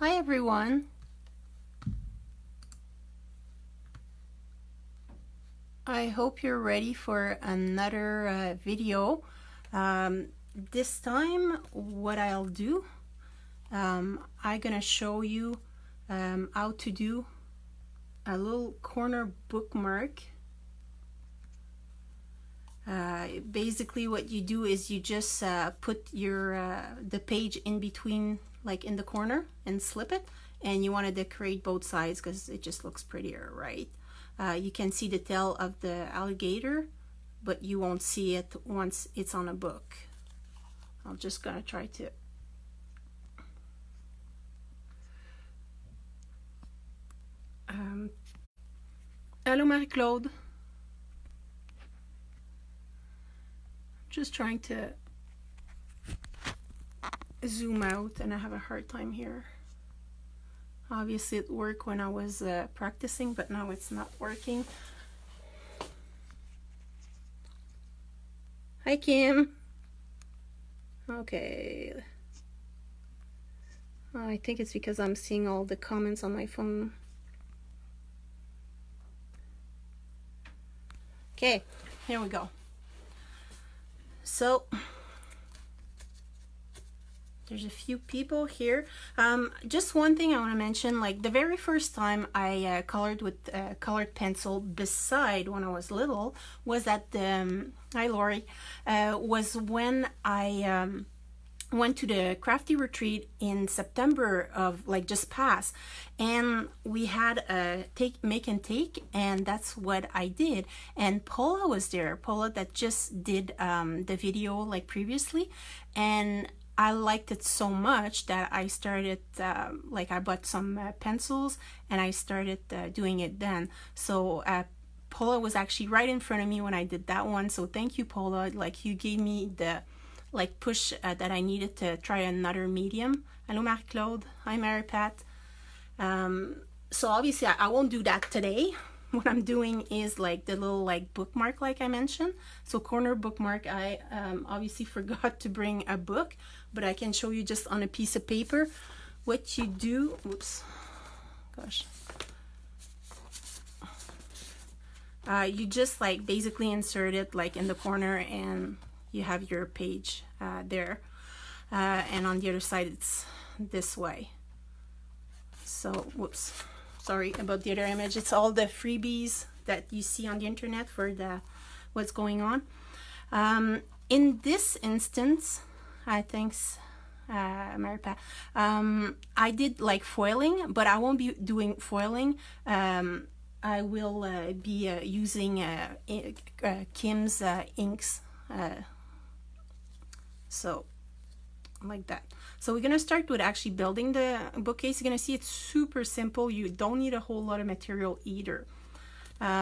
Hi everyone. I hope you're ready for another video. This time what I'll do, I'm gonna show you how to do a little corner bookmark. Basically what you do is you just put your the page in between, like in the corner, and slip it, and you want to decorate both sides because it just looks prettier, right? You can see the tail of the alligator, but you won't see it once it's on a book. I'm just gonna try to Hello Marie-Claude. Just trying to zoom out and I have a hard time here. Obviously it worked when I was practicing, but now it's not working. Hi Kim. Okay. I think it's because I'm seeing all the comments on my phone. Okay, here we go. So there's a few people here. Just one thing I want to mention, like the very first time I colored with colored pencil, beside when I was little, was at hi Lori, was when I went to the Krafty retreat in September of like just past, and we had a make and take, and that's what I did. And Paula was there, Paula that just did the video like previously, and I liked it so much that I started like I bought some pencils and I started doing it then. So Paula was actually right in front of me when I did that one, so thank you Paula, like you gave me the like push that I needed to try another medium. Hello Marie-Claude. Hi Mary Pat. So obviously I won't do that today. What I'm doing is like the little like bookmark like I mentioned. So corner bookmark, I obviously forgot to bring a book, but I can show you just on a piece of paper what you do. Whoops, gosh. You just like basically insert it like in the corner and you have your page there, and on the other side it's this way. So whoops, sorry about the other image. It's all the freebies that you see on the internet for the what's going on. In this instance, thanks Mary Pat, I did like foiling, but I won't be doing foiling. I will be using Kim's inks, so like that. So we're gonna start with actually building the bookcase. You're gonna see it's super simple. You don't need a whole lot of material either.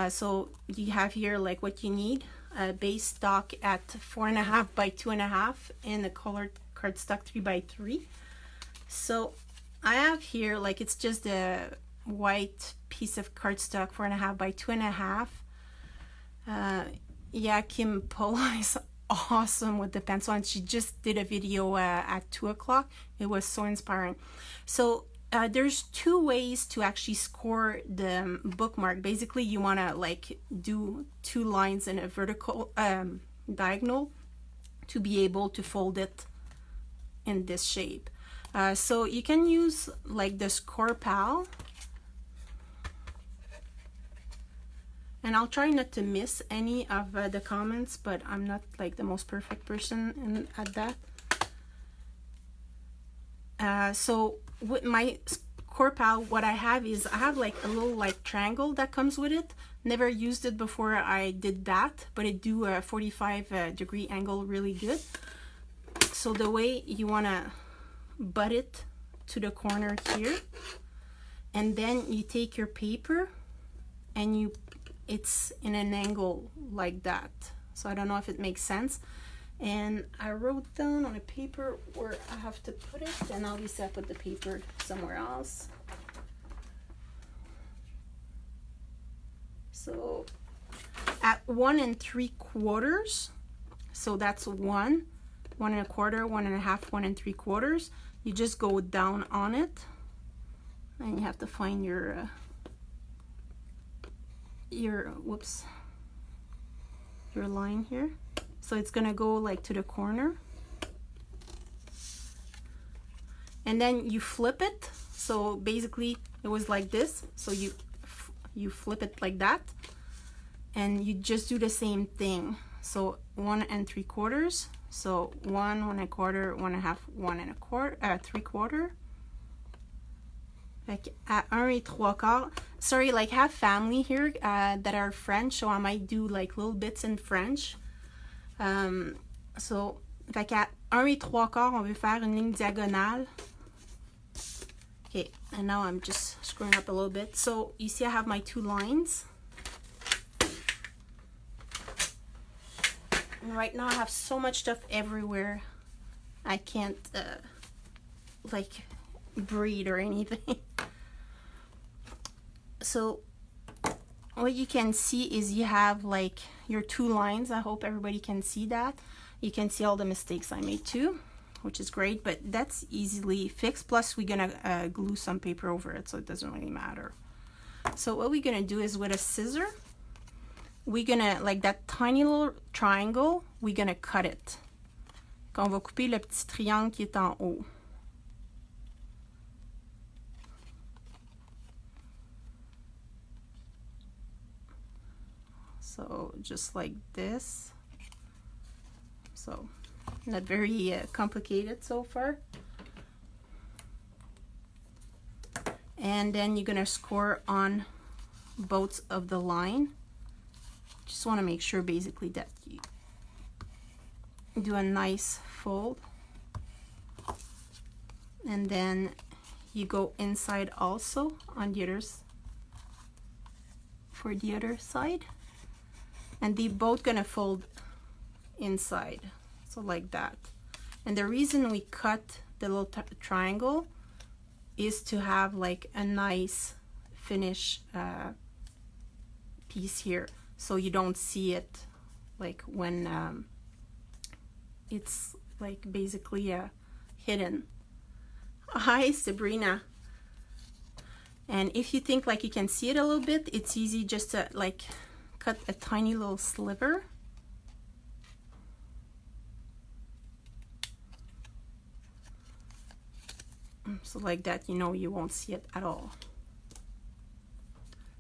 So you have here like what you need: a base stock at 4.5 by 2.5 and a colored cardstock 3 by 3. So I have here like it's just a white piece of cardstock 4.5 by 2.5. Yeah, Kim Paula is awesome with the pencil, and she just did a video at 2 o'clock. It was so inspiring. So there's two ways to actually score the bookmark. Basically you want to like do 2 lines in a vertical diagonal to be able to fold it in this shape. So you can use like the Score Pal, and I'll try not to miss any of the comments, but I'm not like the most perfect person at that. So with my Score Pal, what I have is I have like a little like triangle that comes with it. Never used it before I did that, but it do a 45-degree angle really good. So the way you want to butt it to the corner here, and then you take your paper and it's in an angle like that. So I don't know if it makes sense. And I wrote down on a paper where I have to put it, and obviously I put the paper somewhere else. So at 1 3/4, so that's 1, 1 1/4, 1 1/2, 1 3/4. You just go down on it and you have to find your whoops, your line here. So it's gonna go like to the corner, and then you flip it. So basically it was like this, so you flip it like that, and you just do the same thing. So 1 3/4, so 1 1/4, 1 1/2, 1 1/4, 3/4. Like at 1 3/4. Sorry, like I have family here that are French, so I might do like little bits in French. So fait qu'à 1 3/4, on veut faire une ligne diagonale. Okay, and now I'm just screwing up a little bit. So you see I have my 2 lines. And right now I have so much stuff everywhere. I can't like breathe or anything. So what you can see is you have like your 2 lines. I hope everybody can see that. You can see all the mistakes I made too, which is great, but that's easily fixed. Plus we're gonna glue some paper over it, so it doesn't really matter. So what we're gonna do is with a scissor, we're gonna, like that tiny little triangle, we're gonna cut it. On va couper le petit triangle qui est en haut. So just like this. So not very complicated so far. And then you're gonna score on both of the line. Just want to make sure basically that you do a nice fold, and then you go inside also on the others for the other side, and they both gonna fold inside, so like that. And the reason we cut the little triangle is to have like a nice finish piece here, so you don't see it like when it's like basically hidden. Hi Sabrina. And if you think like you can see it a little bit, it's easy just to like cut a tiny little sliver. So like that, you know, you won't see it at all.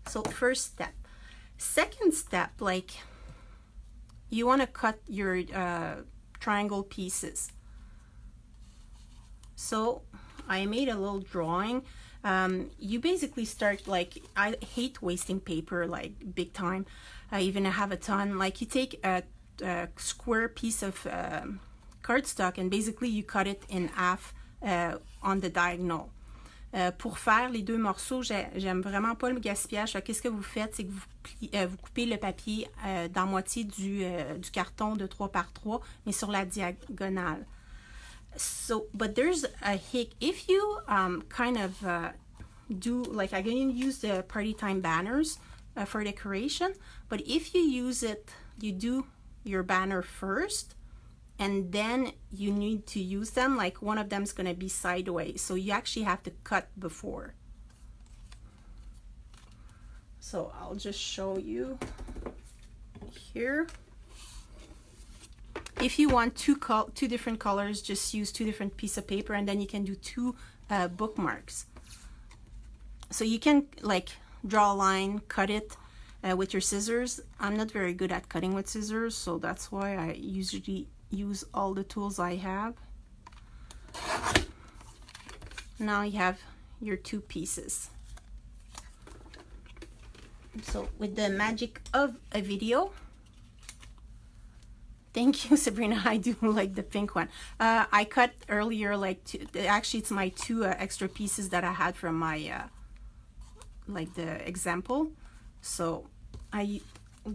So first step. Second step, like you want to cut your triangle pieces. So I made a little drawing. You basically start, like, I hate wasting paper like big time. I even have a ton. Like you take a square piece of cardstock and basically you cut it in half on the diagonal. Pour faire les 2 morceaux, j'aime vraiment pas le gaspillage. Qu'est-ce que vous faites, c'est que vous coupez le papier dans moitié du carton de 3 par 3, mais sur la diagonale. So, but there's a hick. If you kind of do, like I'm going to use the party time banners for decoration, but if you use it, you do your banner first, and then you need to use them, like one of them is going to be sideways, so you actually have to cut before. So I'll just show you here. If you want two different colors, just use 2 different pieces of paper, and then you can do 2 bookmarks. So you can like draw a line, cut it with your scissors. I'm not very good at cutting with scissors, so that's why I usually use all the tools I have. Now you have your 2 pieces. So with the magic of a video, thank you Sabrina, I do like the pink one. I cut earlier like actually it's my 2 extra pieces that I had from my like the example, so I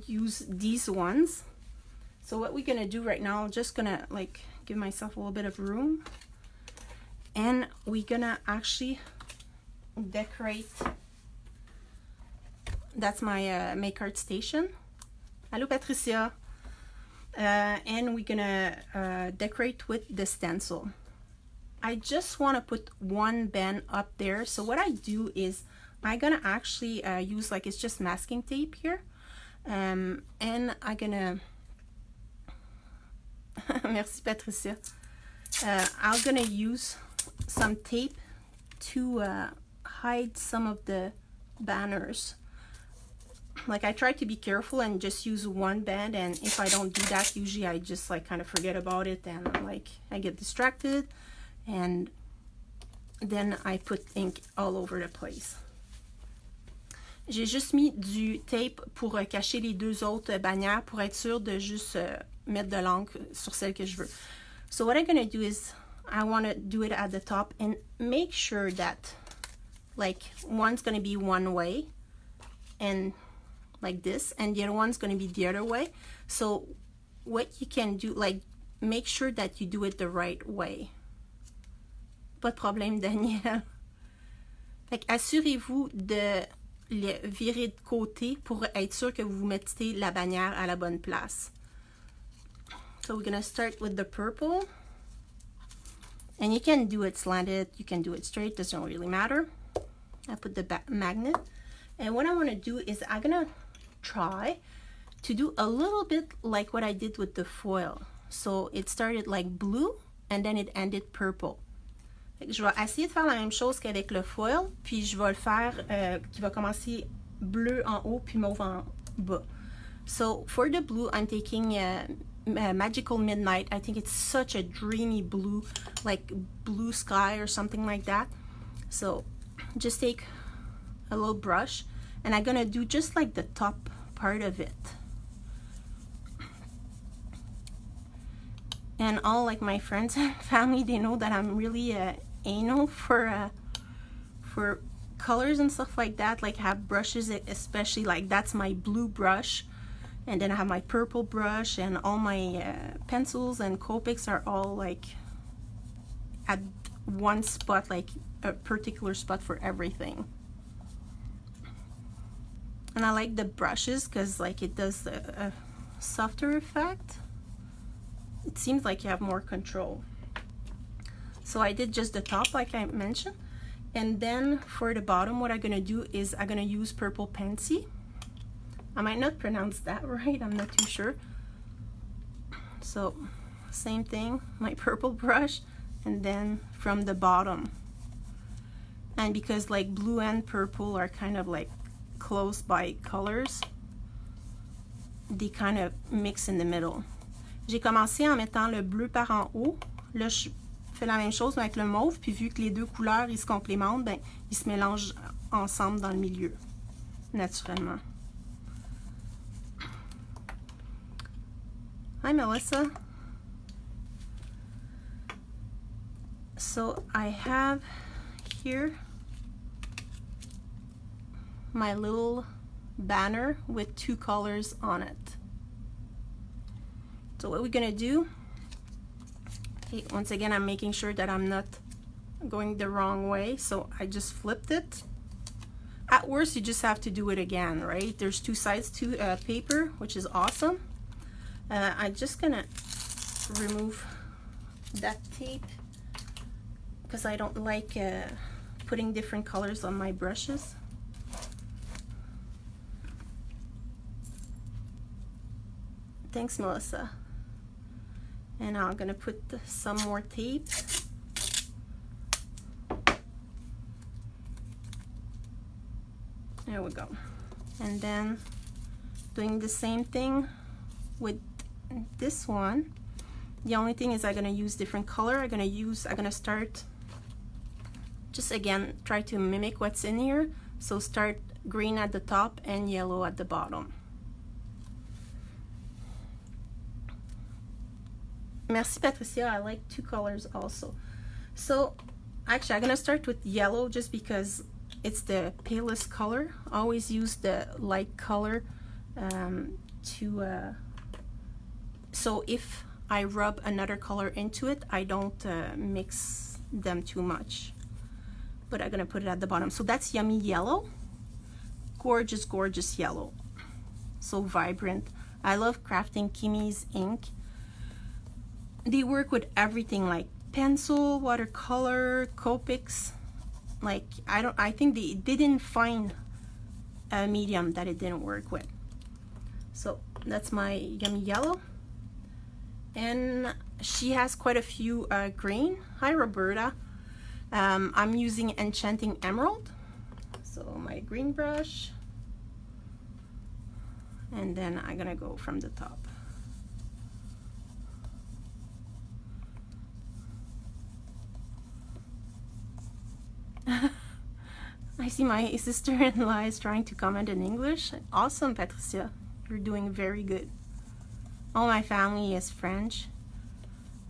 use these ones. So what we're gonna do right now, I'm just gonna like give myself a little bit of room, and we're gonna actually decorate. That's my make art station. Hello Patricia. And we're gonna decorate with the stencil. I just want to put one band up there. So what I do is I'm gonna actually use, like, it's just masking tape here, and I'm gonna merci Patricia. I'm gonna use some tape to hide some of the banners. Like, I try to be careful and just use one band, and if I don't do that, usually I just like kind of forget about it, and like I get distracted, and then I put ink all over the place. J'ai juste mis du tape pour cacher les deux autres bannières pour être sûr de juste mettre de l'encre sur celle que je veux. So what I'm gonna do is I want to do it at the top and make sure that like one's gonna be one way and like this, and the other one's gonna be the other way. So what you can do, like, make sure that you do it the right way. Pas de problème, Daniel. Like, assurez-vous de le virer de côté pour être sûr que vous mettez la bannière à la bonne place. So we're gonna start with the purple, and you can do it slanted, you can do it straight, doesn't really matter. I put the magnet, and what I want to do is I'm gonna try to do a little bit like what I did with the foil. So it started like blue and then it ended purple. Je vais essayer de faire la même chose qu'avec le foil, puis je vais le faire qui va commencer bleu en haut puis mauve en bas. So for the blue, I'm taking Magical Midnight. I think it's such a dreamy blue, like blue sky or something like that. So just take a little brush, and I'm gonna do just like the top part of it. And all like my friends and family, they know that I'm really anal for colors and stuff like that. Like, have brushes, especially like that's my blue brush, and then I have my purple brush, and all my pencils and Copics are all like at one spot, like a particular spot for everything. And I like the brushes because like it does a softer effect. It seems like you have more control. So I did just the top like I mentioned, and then for the bottom what I'm gonna do is I'm gonna use purple Pansy. I might not pronounce that right, I'm not too sure. So same thing, my purple brush, and then from the bottom. And because like blue and purple are kind of like close by colors, they kind of mix in the middle. J'ai commencé en mettant le bleu par en haut. Là, je fais la même chose avec le mauve, puis vu que les deux couleurs ils se complémentent, ben, ils se mélangent ensemble dans le milieu, naturellement. Hi, Melissa. So I have here my little banner with two colors on it. So what we're gonna do, okay, once again I'm making sure that I'm not going the wrong way, so I just flipped it. At worst you just have to do it again, right? There's two sides to paper, which is awesome. I'm just gonna remove that tape because I don't like putting different colors on my brushes. Thanks, Melissa. And now I'm gonna put some more tape. There we go. And then doing the same thing with this one. The only thing is I'm gonna use different color. I'm gonna start, just again, try to mimic what's in here. So start green at the top and yellow at the bottom. Merci, Patricia. I like two colors also. So actually I'm gonna start with yellow just because it's the palest color. Always use the light color so if I rub another color into it, I don't mix them too much. But I'm gonna put it at the bottom. So that's Yummy Yellow. Gorgeous, gorgeous yellow. So vibrant. I love crafting Kimi's ink. They work with everything, like pencil, watercolor, Copics. Like, I think they didn't find a medium that it didn't work with. So that's my Yummy Yellow. And she has quite a few green. Hi, Roberta. I'm using Enchanting Emerald. So my green brush. And then I'm gonna go from the top. I see my sister-in-law is trying to comment in English. Awesome, Patricia. You're doing very good. All my family is French.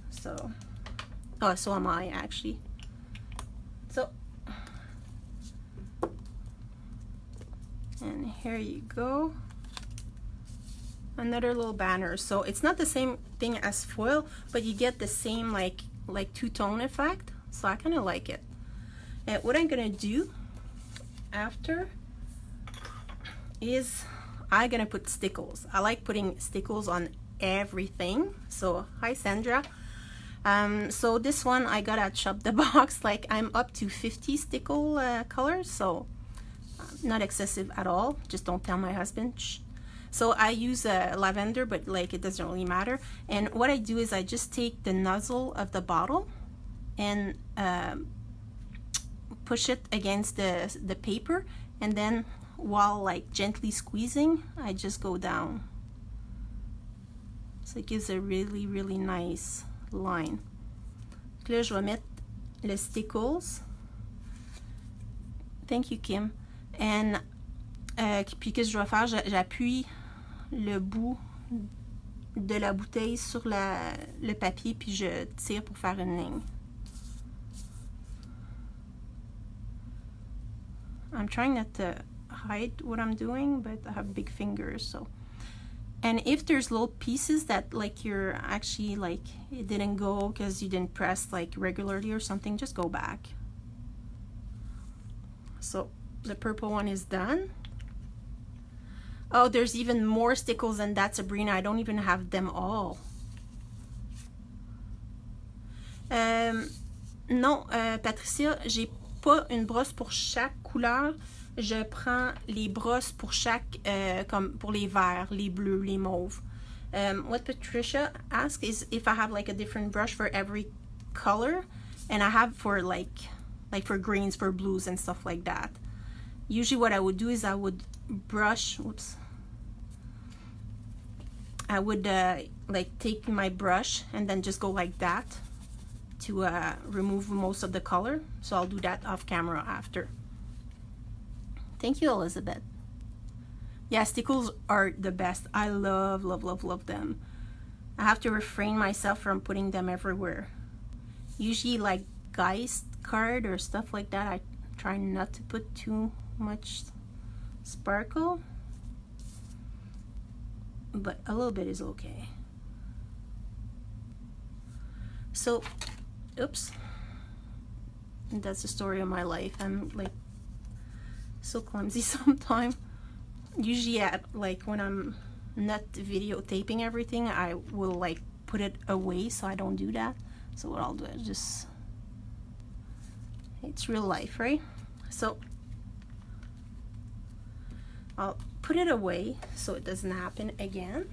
So, oh, so am I actually. So, and here you go. Another little banner. So it's not the same thing as foil, but you get the same like two-tone effect. So I kind of like it. And what I'm gonna do after is I'm gonna put stickles. I like putting stickles on everything. So hi, Sandra. So this one I got at Shop the Box. Like, I'm up to 50 stickle colors, so not excessive at all. Just don't tell my husband. Shh. So I use lavender, but like it doesn't really matter. And what I do is I just take the nozzle of the bottle and push it against the paper, and then while like gently squeezing, I just go down. So it gives a really, really nice line. Donc là, je vais mettre le stickles. Thank you, Kim. And puis qu'est-ce que je vais faire? J'appuie le bout de la bouteille sur le papier, puis je tire pour faire une ligne. I'm trying not to hide what I'm doing, but I have big fingers, so. And if there's little pieces that like you're actually like it didn't go because you didn't press like regularly or something, just go back. So the purple one is done. Oh, there's even more stickles than that, Sabrina. I don't even have them all. Non, Patricia, j'ai pas une brosse pour chaque couleur. Je prends les brosses pour chaque, comme pour les verts, les bleus, les mauves. What Patricia asked is if I have like a different brush for every color, and I have for like for greens, for blues and stuff like that. Usually what I would do is I would brush, oops. I would like take my brush and then just go like that to remove most of the color. So I'll do that off camera after. Thank you, Elizabeth. Yeah, stickles are the best. I love, love, love, love them. I have to refrain myself from putting them everywhere. Usually like Geist card or stuff like that, I try not to put too much sparkle. But a little bit is okay. So, oops. That's the story of my life. I'm like so clumsy sometimes. Usually at like when I'm not videotaping everything, I will like put it away so I don't do that. So what I'll do is just, it's real life, right? So I'll put it away so it doesn't happen again,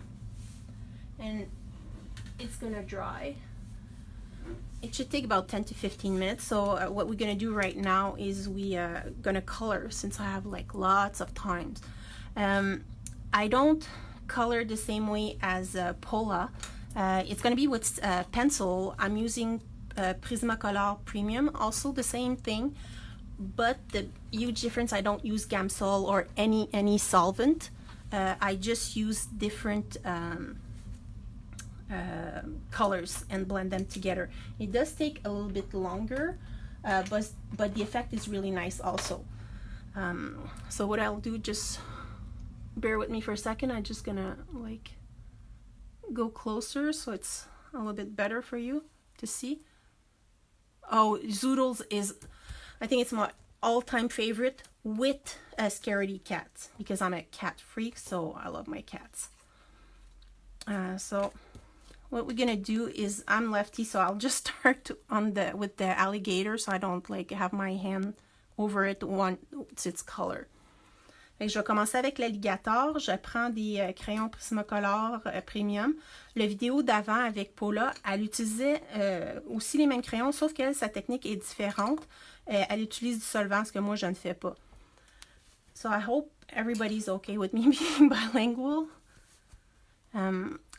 and it's gonna dry. It should take about 10 to 15 minutes. So what we're gonna do right now is we gonna color, since I have like lots of times. I don't color the same way as Paula. It's gonna be with pencil. I'm using Prismacolor Premium, also the same thing, but the huge difference, I don't use Gamsol or any solvent. I just use different colors and blend them together. It does take a little bit longer, but the effect is really nice also. So what I'll do, just bear with me for a second. I'm just gonna like go closer so it's a little bit better for you to see. Oh, Zoodles is, I think it's my all-time favorite with scaredy cats, because I'm a cat freak, so I love my cats. So what we're gonna do is, I'm lefty, so I'll just start on with the alligator, so I don't like have my hand over it once its color. Fait que je vais commencer avec l'alligator. Je prends des crayons Prismacolor Premium. Le vidéo d'avant avec Paula, elle utilisait aussi les mêmes crayons, sauf qu'elle, sa technique est différente. Elle utilise du solvant, ce que moi, je ne fais pas. So I hope everybody's okay with me being bilingual.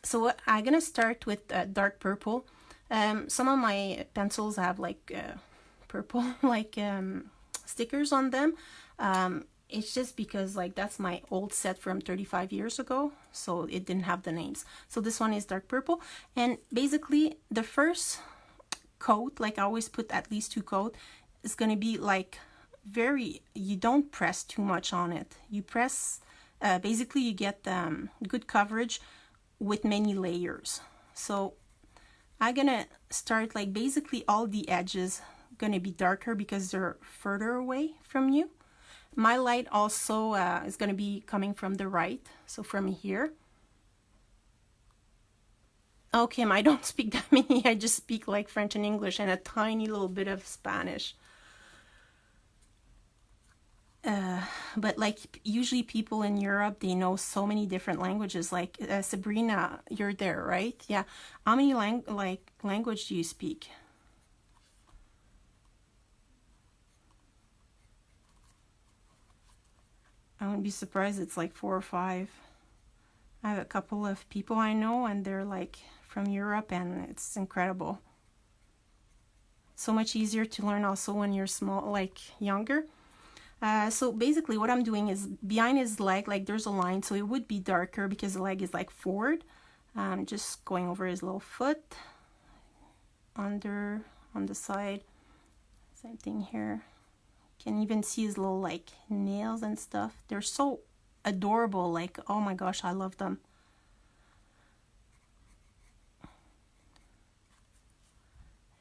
So I'm gonna start with dark purple. Some of my pencils have like purple like stickers on them. It's just because like that's my old set from 35 years ago, so it didn't have the names. So this one is dark purple, and basically the first coat, like I always put at least 2 coats, is gonna be like you don't press too much on it. You press, basically you get good coverage with many layers. So I'm gonna start like basically all the edges gonna be darker because they're further away from you. My light also is gonna be coming from the right, so from here. Oh, Kim, I don't speak that many. I just speak like French and English and a tiny little bit of Spanish. But like usually people in Europe, they know so many different languages. Like Sabrina, you're there, right? Yeah. How many language do you speak? I wouldn't be surprised it's like 4 or 5. I have a couple of people I know and they're like from Europe, and it's incredible. So much easier to learn also when you're small, like younger. So basically what I'm doing is behind his leg, like there's a line, so it would be darker because the leg is like forward. Just going over his little foot, under, on the side, same thing here. Can even see his little like nails and stuff. They're so adorable, like oh my gosh, I love them.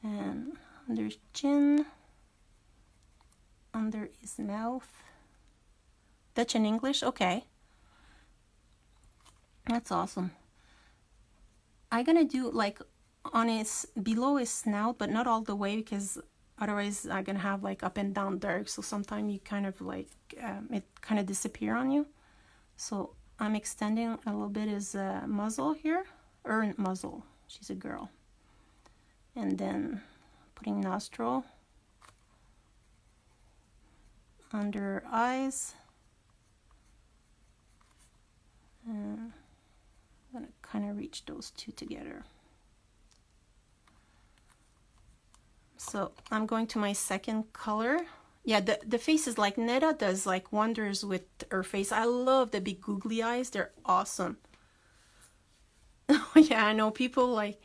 And under his chin, under his mouth. Dutch and English, okay. That's awesome. I'm gonna do like on his, below his snout, but not all the way because otherwise I'm gonna have like up and down dark, so sometimes you kind of like it kind of disappear on you. So I'm extending a little bit his muzzle here, or muzzle, she's a girl. And then putting nostril, under eyes. I'm gonna kind of reach those two together. So I'm going to my second color. Yeah, the face is like, Neda does like wonders with her face. I love the big googly eyes. They're awesome. Oh yeah, I know people like,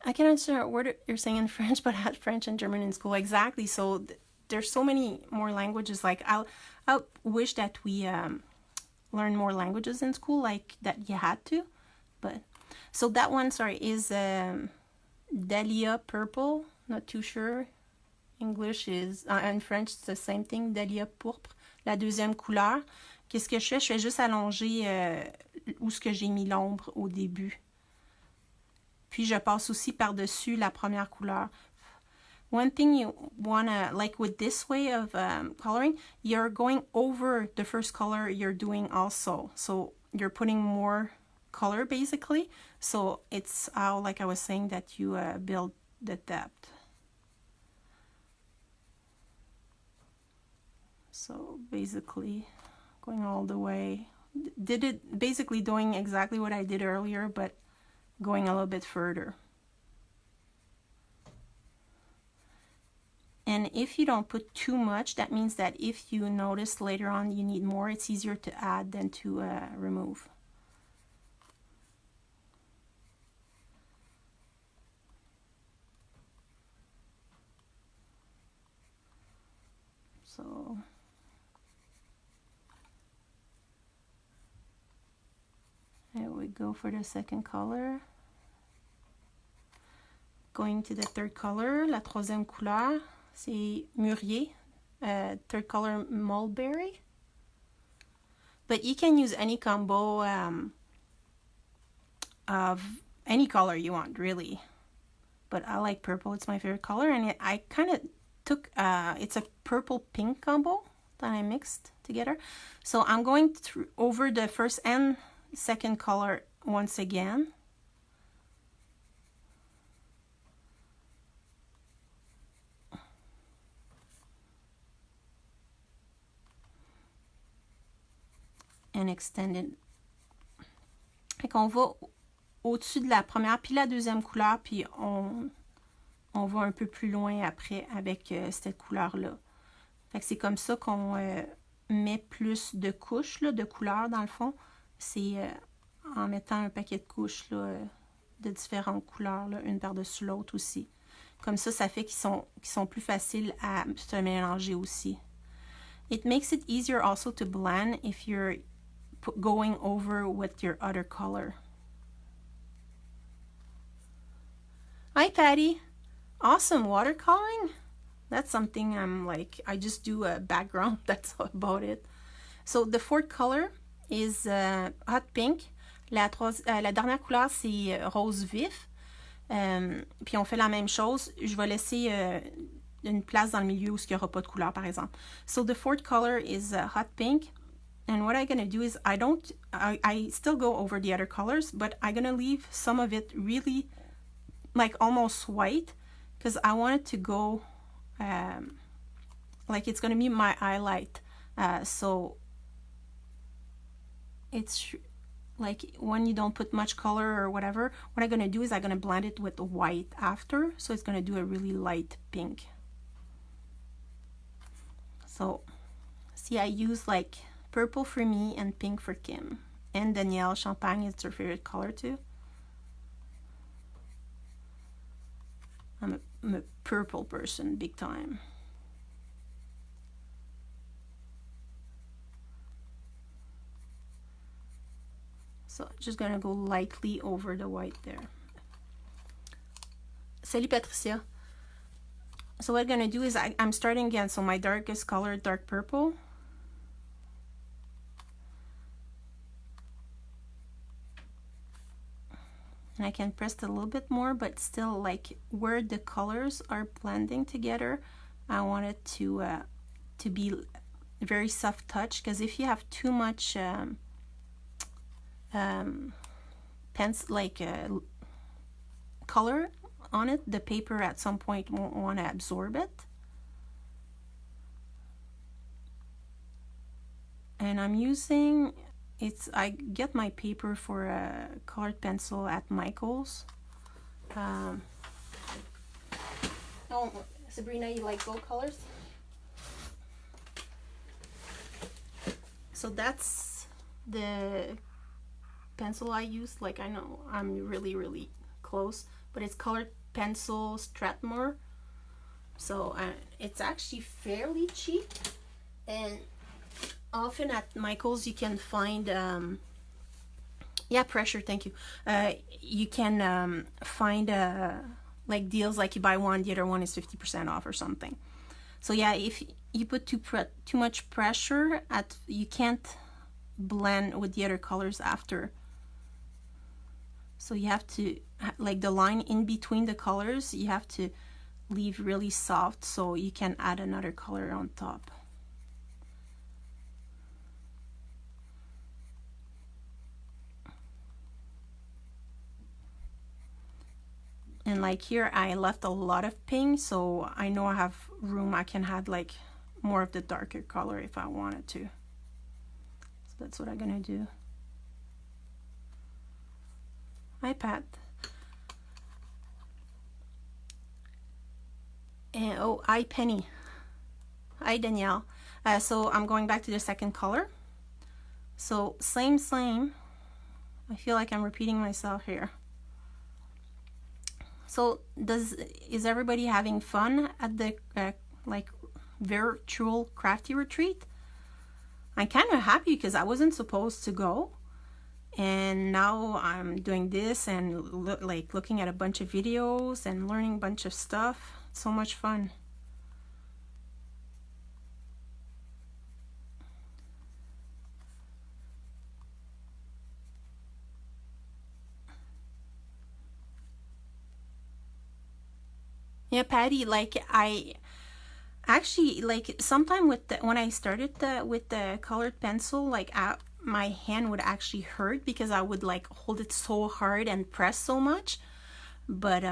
I can't understand a word you're saying in French, but I had French and German in school. Exactly. So there's so many more languages. Like I wish that we learn more languages in school, like that you had to. But so that one, sorry, is Dahlia purple. Not too sure. English is, and French, it's the same thing, Dahlia pourpre. La deuxième couleur. Qu'est-ce que je fais? Je fais juste allonger où ce que j'ai mis l'ombre au début. Puis je passe aussi par-dessus la première couleur. One thing you wanna, like with this way of coloring, you're going over the first color you're doing also. So you're putting more color basically. So it's how, like I was saying, that you build the depth. So basically going all the way, did it basically doing exactly what I did earlier, but going a little bit further. And if you don't put too much, that means that if you notice later on you need more, it's easier to add than to remove. So there we go for the second color. Going to the third color, la troisième couleur, c'est mûrier. Third color, mulberry. But you can use any combo of any color you want, really. But I like purple. It's my favorite color. And I kind of took, it's a purple-pink combo that I mixed together. So I'm going over the first and second color once again. And extend it. Fait qu'on va au-dessus de la première puis la deuxième couleur, puis on va un peu plus loin après avec cette couleur-là. Fait que c'est comme ça qu'on met plus de couches là, de couleurs dans le fond. C'est en mettant un paquet de couches là, de différentes couleurs, là, une par-dessus l'autre aussi. Comme ça fait qu'ils sont plus faciles à se mélanger aussi. It makes it easier also to blend if you're going over with your other color. Hi, Patty. Awesome watercoloring. That's something I'm like, I just do a background. That's about it. So the fourth color is hot pink. La dernière couleur, c'est rose vif. Puis on fait la même chose. Je vais laisser une place dans le milieu où il n'y aura pas de couleur, par exemple. So the fourth color is hot pink. And what I'm going to do is I still go over the other colors, but I'm going to leave some of it really like almost white because I want it to go like it's going to be my highlight. So it's like when you don't put much color or whatever, what I'm going to do is I'm going to blend it with white after. So it's going to do a really light pink. So see, I use like purple for me and pink for Kim. And Danielle, champagne is her favorite color too. I'm a purple person, big time. So just gonna go lightly over the white there. Salut Patricia. So what I'm gonna do is I'm starting again. So my darkest color, dark purple. And I can press it a little bit more, but still like where the colors are blending together, I want it to be very soft touch, because if you have too much pencil like color on it, the paper at some point won't want to absorb it. And I'm using I get my paper for a colored pencil at Michael's. Oh, Sabrina, you like gold colors? So that's the pencil I use. Like, I know I'm really, really close, but it's colored pencil Strathmore. So it's actually fairly cheap, and often at Michael's you can find pressure, thank you. You can find like deals, like you buy one, the other one is 50% off or something. So yeah, if you put too much pressure, you can't blend with the other colors after. So you have to, like the line in between the colors, you have to leave really soft so you can add another color on top. And like here, I left a lot of pink, so I know I have room. I can add like more of the darker color if I wanted to. So that's what I'm gonna do. Hi, Pat. And oh, hi, Penny. Hi, Danielle. So I'm going back to the second color. So same. I feel like I'm repeating myself here. So is everybody having fun at the like virtual crafty retreat? I'm kind of happy because I wasn't supposed to go, and now I'm doing this and looking at a bunch of videos and learning a bunch of stuff. It's so much fun. Yeah, Patty, like I actually like sometime with when I started with the colored pencil, like my hand would actually hurt because I would like hold it so hard and press so much. But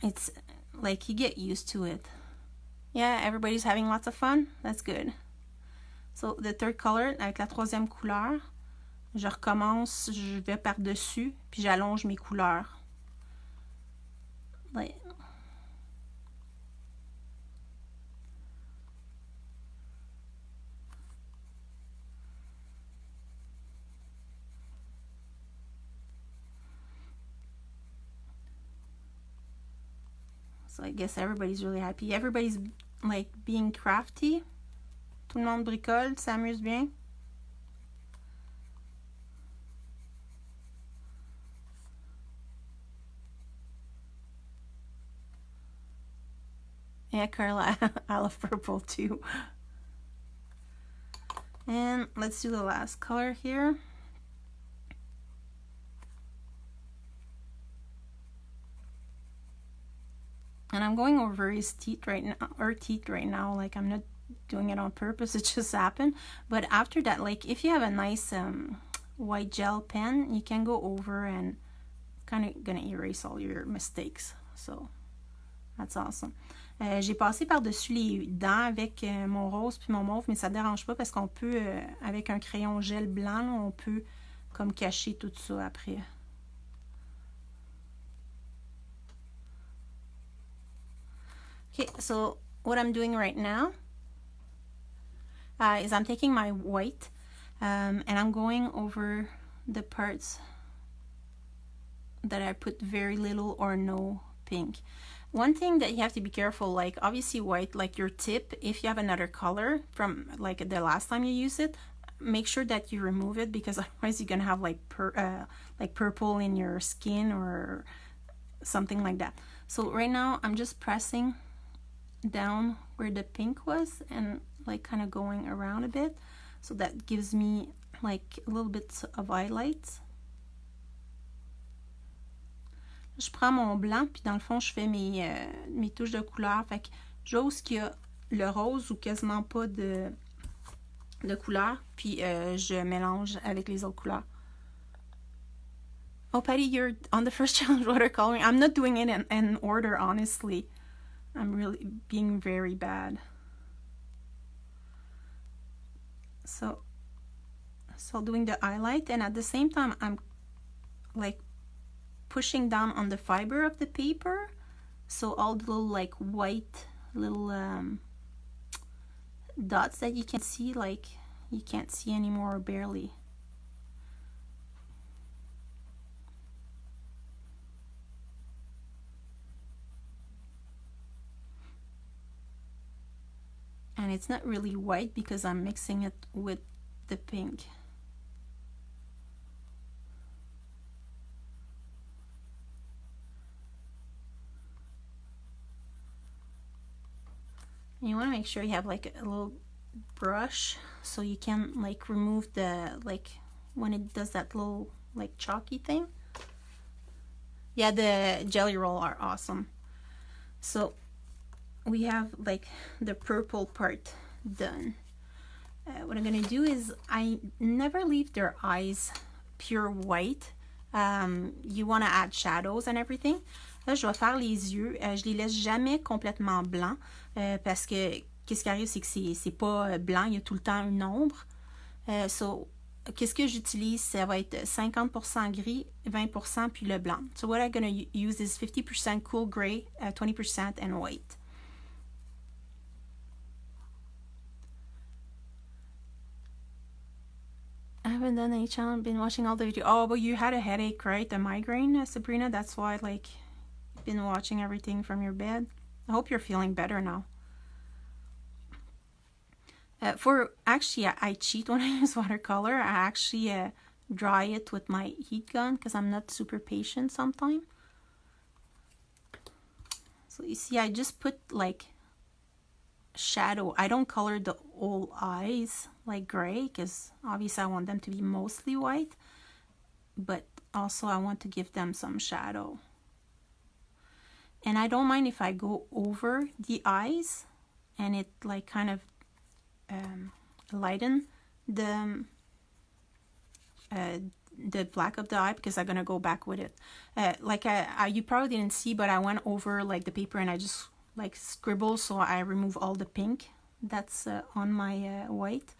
it's like you get used to it. Yeah, everybody's having lots of fun. That's good. So the third color, avec la troisième couleur, je recommence, je vais par-dessus, puis j'allonge mes couleurs. Like, so I guess everybody's really happy. Everybody's like being crafty. Tout le monde bricole, s'amuse bien. Yeah, Carla, I love purple too. And let's do the last color here. And I'm going over his teeth right now, or teeth right now. Like I'm not doing it on purpose; it just happened. But after that, like if you have a nice white gel pen, you can go over and kind of gonna erase all your mistakes. So that's awesome. J'ai passé par-dessus les dents avec mon rose puis mon mauve, mais ça ne dérange pas parce qu'on peut, avec un crayon gel blanc, là, on peut comme cacher tout ça après. Okay, so what I'm doing right now is I'm taking my white and I'm going over the parts that I put very little or no pink. One thing that you have to be careful, like obviously white, like your tip, if you have another color from like the last time you use it, make sure that you remove it because otherwise you're gonna have like purple in your skin or something like that. So right now I'm just pressing down where the pink was and like kind of going around a bit, so that gives me like a little bit of highlights. Je prends mon blanc, puis dans le fond, je fais mes touches de couleur. Fait que je vois où il y a le rose ou quasiment pas de couleur, puis je mélange avec les autres couleurs. Oh, Patty, you're on the first challenge watercoloring. I'm not doing it in order, honestly. I'm really being very bad. So doing the highlight, and at the same time, I'm like pushing down on the fiber of the paper, so all the little like white little dots that you can see, like you can't see anymore, barely. And it's not really white because I'm mixing it with the pink. You want to make sure you have like a little brush so you can like remove the, like when it does that little like chalky thing. Yeah, the jelly roll are awesome. So we have like the purple part done. What I'm gonna do is I never leave their eyes pure white. You want to add shadows and everything. Là, je vais faire les yeux. Je les laisse jamais complètement blancs parce que qu'est-ce qui arrive, c'est que c'est pas blanc, il y a tout le temps une ombre. So, qu'est-ce que j'utilise? Ça va être 50% gris, 20% puis le blanc. So what I'm gonna use is 50% cool gray, 20% and white. I haven't done any challenge, been watching all the videos. Oh, but you had a headache, right? A migraine, Sabrina? That's why, like, you've been watching everything from your bed. I hope you're feeling better now. Actually, I cheat when I use watercolor. I actually dry it with my heat gun because I'm not super patient sometimes. So you see, I just put like shadow. I don't color the whole eyes like gray because obviously I want them to be mostly white, but also I want to give them some shadow. And I don't mind if I go over the eyes and it like kind of lighten the black of the eye, because I'm gonna go back with it. You probably didn't see, but I went over like the paper and I just like scribble, so I remove all the pink that's on my white.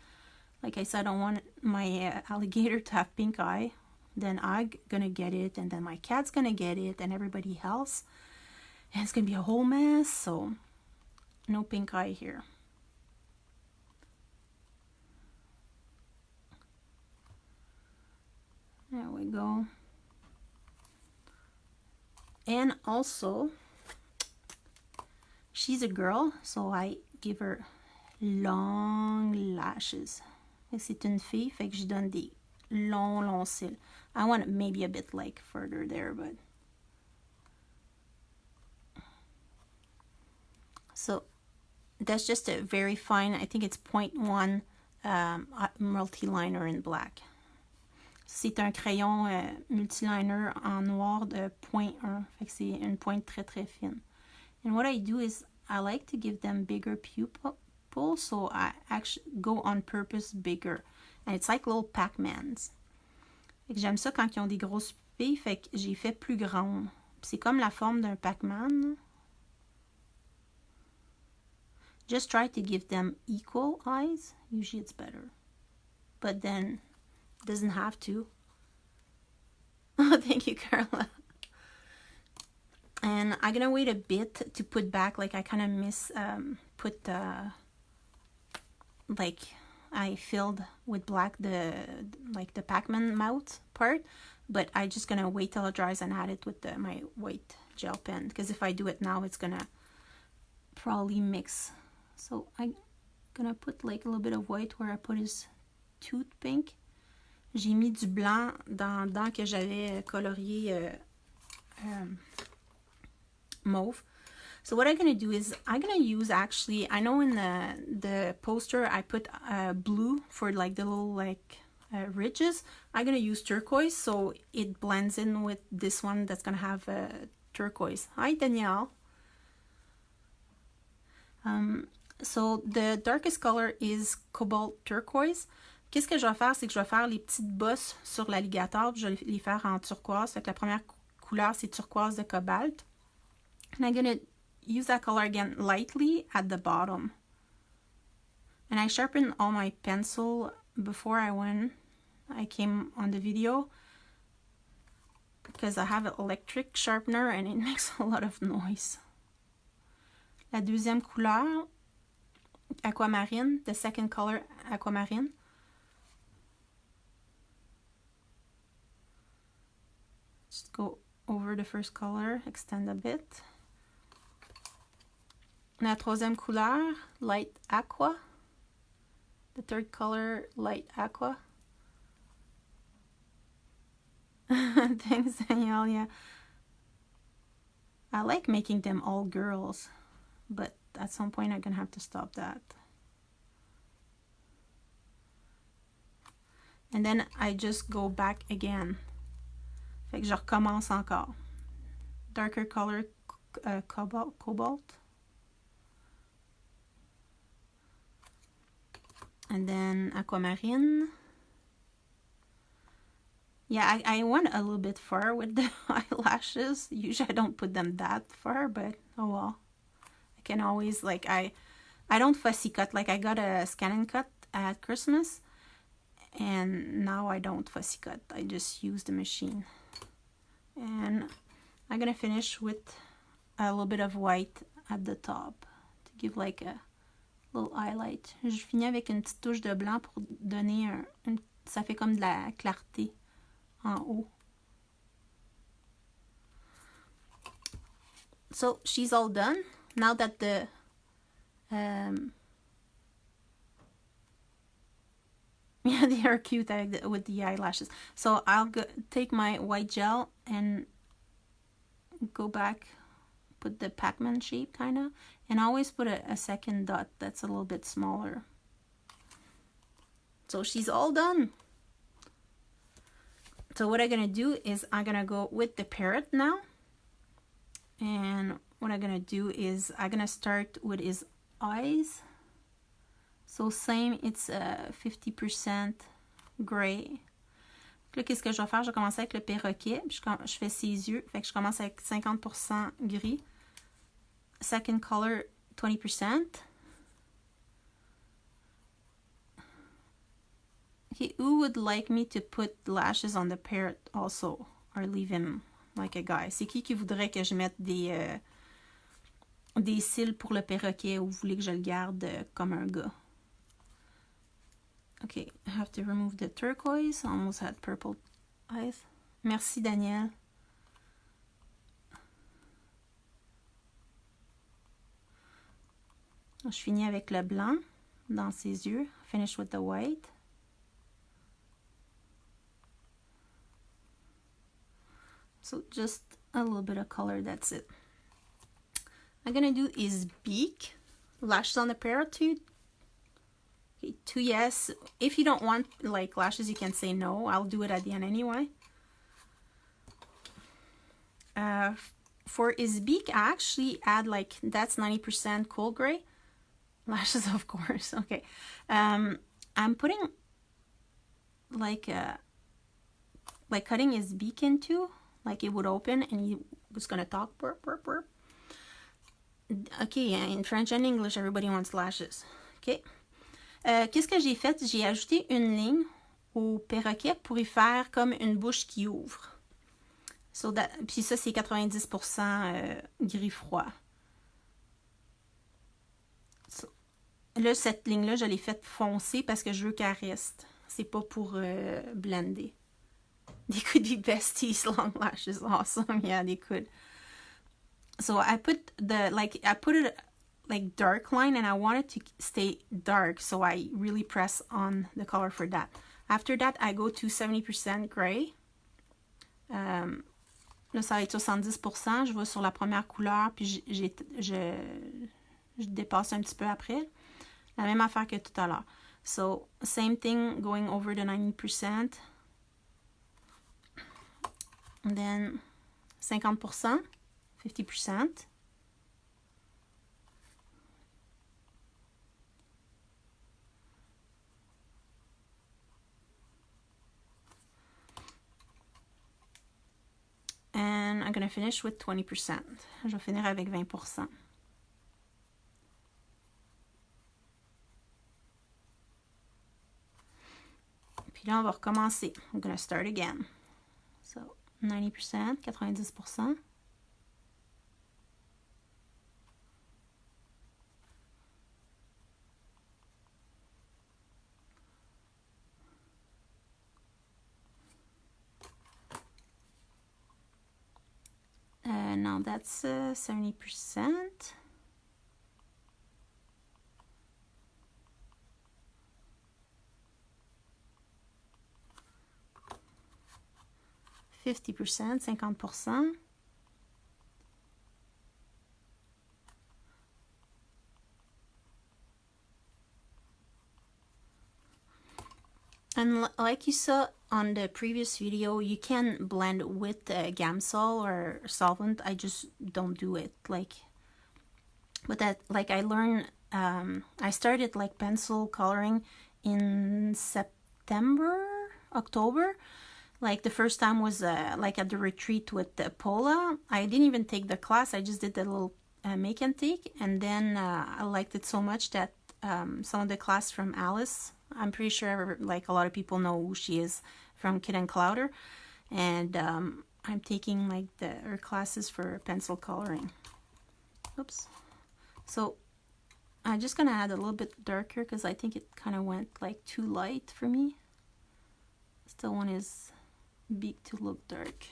Like I said, I don't want my alligator to have pink eye. Then I'm gonna get it, and then my cat's gonna get it, and everybody else. And it's gonna be a whole mess, so no pink eye here. There we go. And also, she's a girl, so I give her long lashes. C'est une fille, fait que je donne des longs cils. I want it maybe a bit like further there, but so that's just a very fine, I think it's 0.1 multi-liner in black. C'est un crayon multiliner en noir de 0.1, fait que c'est une pointe très très fine. And what I do is I like to give them bigger pupils, so I actually go on purpose bigger. And it's like little Pac-Mans. Fait que j'aime ça quand ils ont des grosses pupilles, fait que j'ai fait plus grand. C'est comme la forme d'un Pac-Man. Just try to give them equal eyes. Usually it's better. But then doesn't have to. Oh, thank you, Carla. And I'm gonna wait a bit to put back, like I kind of put like I filled with black the Pac-Man mouth part, but I just gonna wait till it dries and add it with my white gel pen, because if I do it now it's gonna probably mix. So I'm gonna put like a little bit of white where I put his tooth pink. J'ai mis du blanc dans que j'avais colorié mauve. So what I'm going to do is I'm going to use, actually, I know in the poster I put blue for like the little like ridges. I'm going to use turquoise so it blends in with this one that's going to have turquoise. Hi, Danielle. So the darkest color is cobalt turquoise. Qu'est-ce que je vais faire, c'est que je vais faire les petites bosses sur l'alligator, je vais les faire en turquoise. Fait que la première couleur, c'est turquoise de cobalt. And I'm going to use that color again lightly at the bottom. And I sharpened all my pencil before I came on the video, because I have an electric sharpener and it makes a lot of noise. La deuxième couleur, aquamarine, the second color, aquamarine. Just go over the first color, extend a bit. La troisième couleur, light aqua. The third color, light aqua. Thanks, Danielle. Yeah. I like making them all girls, but at some point I'm gonna have to stop that. And then I just go back again. Fait que je recommence encore. Darker color, cobalt. And then aquamarine. Yeah, I went a little bit far with the eyelashes. Usually I don't put them that far, but oh well. I can always, like, I don't fussy cut. Like, I got a scan and cut at Christmas, and now I don't fussy cut. I just use the machine. And I'm gonna finish with a little bit of white at the top to give like a little highlight. Je finis avec une petite touche de blanc pour donner ça fait comme de la clarté en haut. So she's all done. Now that the yeah, they are cute with the eyelashes. So I'll take my white gel and go back, put the Pac-Man shape kind of, and always put a second dot that's a little bit smaller. So she's all done. So what I'm gonna do is I'm gonna go with the parrot now, and what I'm gonna do is I'm gonna start with his eyes. So same, it's 50% gray. Là, qu'est-ce que je vais faire? Je vais commencer avec le perroquet. Je fais ses yeux. Fait que je commence avec 50% gris. Second color, 20%. Okay, who would like me to put lashes on the parrot also? Or leave him like a guy? C'est qui voudrait que je mette des cils pour le perroquet ou vous voulez que je le garde comme un gars? Okay, I have to remove the turquoise. I almost had purple eyes. Merci, Daniel. Je finis avec le blanc dans ses yeux. Finish with the white. So just a little bit of color, that's it. I'm gonna do his beak. Lashes on the parrot too. Okay, 2 yes. If you don't want like lashes, you can say no. I'll do it at the end anyway. For his beak, I actually add like, that's 90% cool gray. Lashes, of course. Okay. I'm putting like cutting his beak into, like it would open and he was gonna talk. Burp, burp, burp. Okay, in French and English, everybody wants lashes. Okay. Qu'est-ce que j'ai fait? J'ai ajouté une ligne au perroquet pour y faire comme une bouche qui ouvre. So puis ça, c'est 90% gris froid. So, là, cette ligne-là, je l'ai faite foncée parce que je veux qu'elle reste. C'est pas pour blender. They could be besties, long lashes. Awesome. Yeah, they could. So I put it like dark line and I want it to stay dark, so I really press on the color for that. After that, I go to 70% gray. Là, ça va être 70%. Je vais sur la première couleur, puis je dépasse un petit peu après. La même affaire que tout à l'heure. So, same thing, going over the 90%. And then 50%, 50%. And I'm going to finish with 20%. Je vais finir avec 20%. Puis là, on va recommencer. I'm going to start again. So, 90%, 90%. Now that's 70%. %, 50%. And like you saw on the previous video, you can blend with Gamsol or solvent. I just don't do it. But that, like, I learned, I started like pencil coloring in October. Like the first time was like at the retreat with Paula. I didn't even take the class. I just did the little make and take. And then I liked it so much that some of the class from Alice, I'm pretty sure like a lot of people know who she is from Kid and Clouder. And I'm taking like her classes for pencil coloring. Oops. So I'm just gonna add a little bit darker because I think it kind of went like too light for me. Still want his beak to look dark.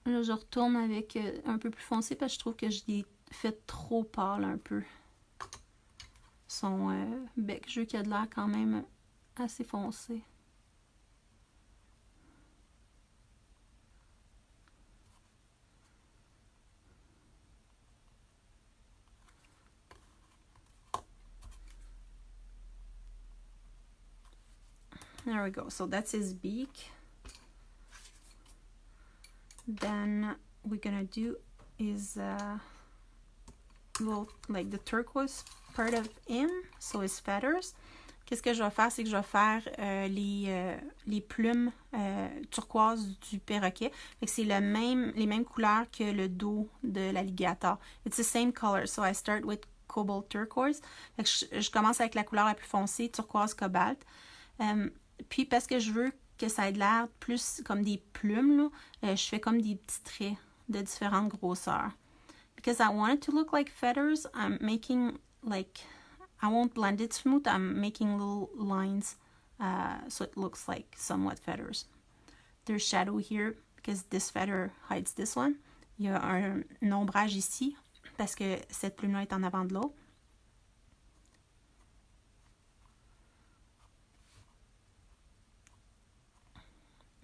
Là, je retourne avec un peu plus foncé parce que je trouve que je l'ai fait trop pâle un peu. Son bec, je veux qu'il y a de l'air quand même assez foncé. There we go. So that's his beak. then we're gonna do is little, like the turquoise part of him, so his feathers. Qu'est-ce que je vais faire, c'est que je vais faire les plumes turquoise du perroquet. C'est les mêmes couleurs que le dos de l'alligator. It's the same color, so I start with cobalt turquoise. Fait que je commence avec la couleur la plus foncée, turquoise cobalt. Puis parce que je veux que ça ait l'air plus comme des plumes, là, je fais comme des petits traits de différentes grosseurs. Because I want it to look like feathers, I'm making like, I won't blend it smooth, I'm making little lines so it looks like somewhat feathers. There's shadow here because this feather hides this one. Il y a un ombrage ici parce que cette plume-là est en avant de l'autre.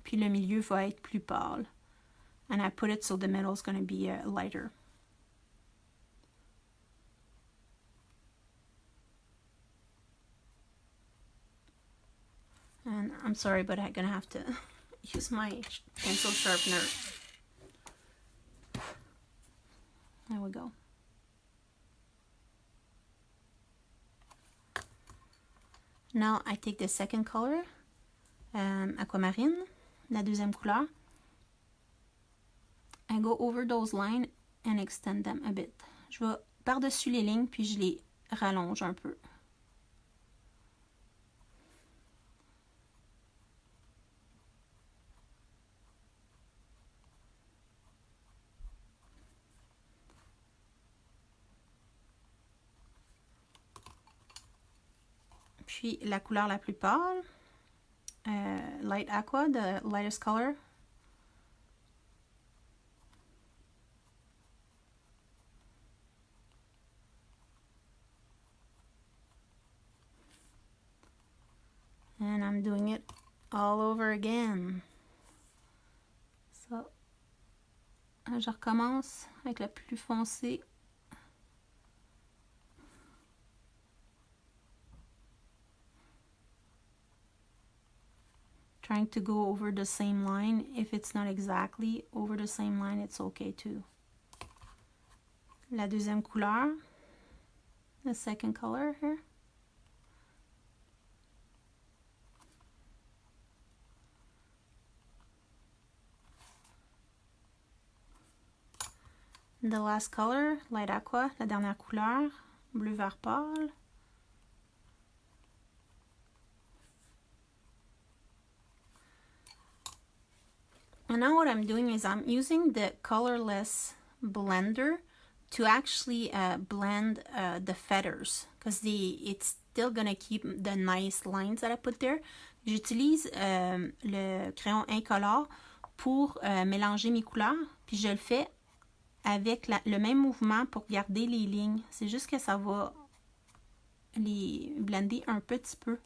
Puis le milieu va être plus pâle. And I put it so the middle is going to be lighter. And I'm sorry, but I'm going to have to use my pencil sharpener. There we go. Now I take the second color, aquamarine, la deuxième couleur. I go over those lines and extend them a bit. Je vais par-dessus les lignes, puis je les rallonge un peu. Puis la couleur la plus pâle, light aqua, the lightest color. And I'm doing it all over again. So, je recommence avec la plus foncée. Trying to go over the same line. If it's not exactly over the same line, it's okay too. La deuxième couleur, the second color here. The last color, light aqua, la dernière couleur, bleu vert pâle. And now what I'm doing is I'm using the colorless blender to actually blend the feathers because it's still gonna keep the nice lines that I put there. J'utilise le crayon incolore pour mélanger mes couleurs, puis je le fais avec le même mouvement pour garder les lignes. C'est juste que ça va les blender un petit peu.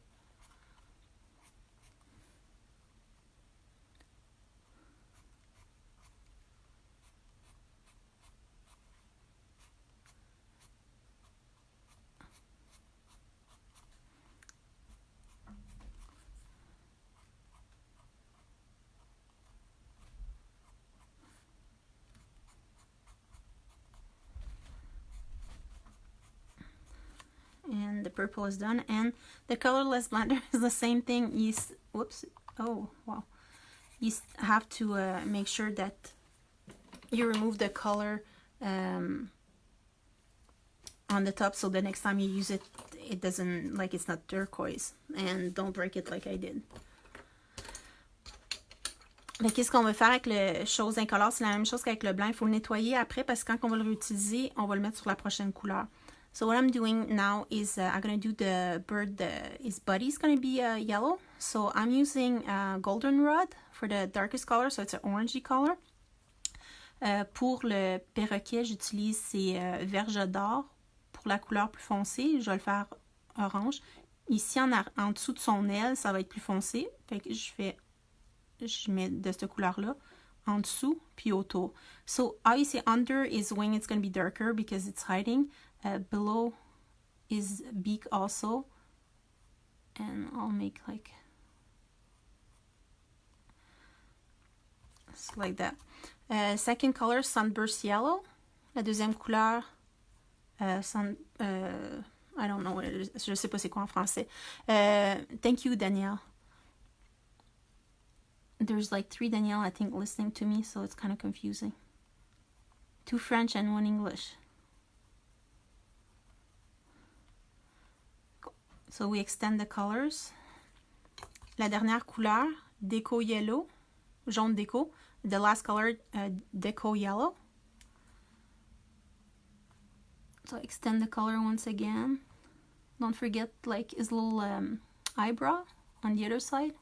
And the purple is done, and the colorless blender is the same thing. You have to make sure that you remove the color on the top, so the next time you use it, it doesn't, like, it's not turquoise, and don't break it like I did. Mais qu'est-ce qu'on va faire avec les choses incolores? C'est la même chose qu'avec le blanc. Il faut le nettoyer après parce que quand on va le réutiliser, on va le mettre sur la prochaine couleur. So what I'm doing now is I'm going to do the bird, his body is going to be yellow. So I'm using goldenrod for the darkest color, so it's an orangey color. Pour le perroquet, j'utilise ces verges d'or. Pour la couleur plus foncée, je vais le faire orange. Ici, en dessous de son aile, ça va être plus foncé. Fait que je mets de cette couleur-là en dessous, puis autour. So obviously under his wing, it's going to be darker because it's hiding. Below his beak also, and I'll make like that. Second color, Sunburst Yellow. La deuxième couleur, I don't know what it is. Je sais pas c'est quoi en français. Thank you, Danielle. There's like 3 Danielle, I think, listening to me, so it's kind of confusing. 2 French and 1 English. So we extend the colors. La dernière couleur, Deco Yellow, jaune déco. The last color, Deco Yellow. So extend the color once again. Don't forget like his little eyebrow on the other side.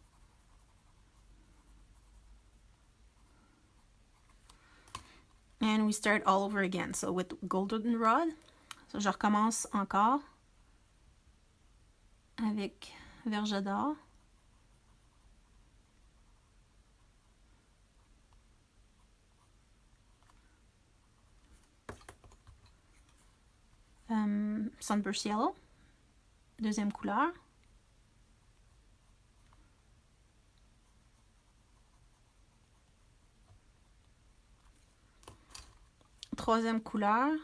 And we start all over again. So with goldenrod. So je recommence encore avec verge d'or. Sunburst Yellow. Deuxième couleur. Troisième couleur,